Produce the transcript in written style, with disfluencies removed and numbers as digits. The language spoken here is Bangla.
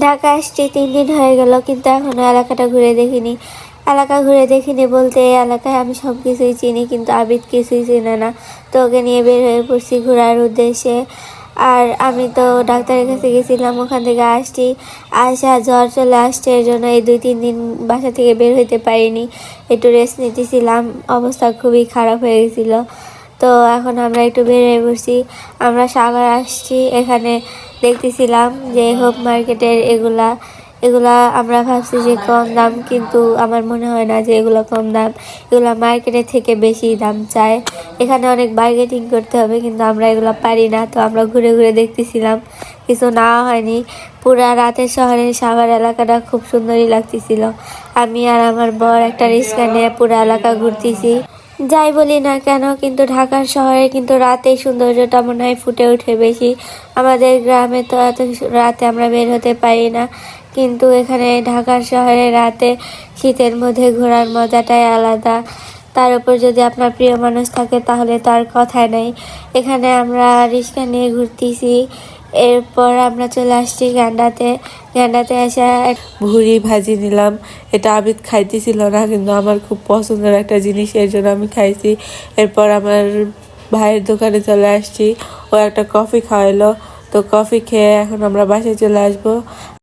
ঢাকা আসছি 3 দিন হয়ে গেল, কিন্তু এখনো এলাকাটা ঘুরে দেখিনি। এলাকা ঘুরে দেখিনি বলতে এই এলাকায় আমি সব কিছুই চিনি, কিন্তু আবিদ কিছুই চিনে না। তো ওকে নিয়ে বের হয়ে পড়ছি ঘোরার উদ্দেশ্যে। আর আমি তো ডাক্তারের কাছে গেছিলাম, ওখান থেকে আসছি, আসা জ্বর চলে আসছে, এর জন্য এই 2-3 দিন বাসা থেকে বের হইতে পারিনি। একটু রেস্ট নিতেছিলাম, অবস্থা খুবই খারাপ হয়ে গেছিলো। তো এখন আমরা একটু বের হয়ে পড়ছি। আমরা সাভার আসছি, এখানে দেখতেছিলাম যে হোপ মার্কেটের এগুলা এগুলা আমরা ভাবছি যে কম দাম, কিন্তু আমার মনে হয় না যে এগুলো কম দাম। এগুলা মার্কেটের থেকে বেশি দাম চায়। এখানে অনেক বার্গেটিং করতে হবে, কিন্তু আমরা এগুলো পারি না। তো আমরা ঘুরে ঘুরে দেখতেছিলাম, কিছু নেওয়া হয়নি। পুরা রাতের শহরের সাভার এলাকাটা খুব সুন্দরই লাগতেছিল। আমি আর আমার বর একটা রিক্সা নিয়ে পুরা এলাকা ঘুরতেছি। যাই বলি না কেন, কিন্তু ঢাকার শহরে কিন্তু রাতে সৌন্দর্যটা মনে হয় ফুটে ওঠে বেশি। আমাদের গ্রামে তো এত রাতে আমরা বের হতে পারি না, কিন্তু এখানে ঢাকার শহরে রাতে শীতের মধ্যে ঘোরার মজাটাই আলাদা। তার উপর যদি আপনার প্রিয় মানুষ থাকে তাহলে তার কথাই নেই। এখানে আমরা রিক্সা নিয়ে ঘুরতেছি। এরপর আমরা চলে আসছি গ্যান্ডাতে। গ্যান্ডাতে এসে ভুড়ি ভাজি নিলাম। এটা আবিদ খাইতেছিল না, কিন্তু আমার খুব পছন্দের একটা জিনিস, এর জন্য আমি খাইছি। এরপর আমার ভাইয়ের দোকানে চলে আসছি, ও একটা কফি খাওয়াইলো। তো কফি খেয়ে এখন আমরা বাসায় চলে আসবো।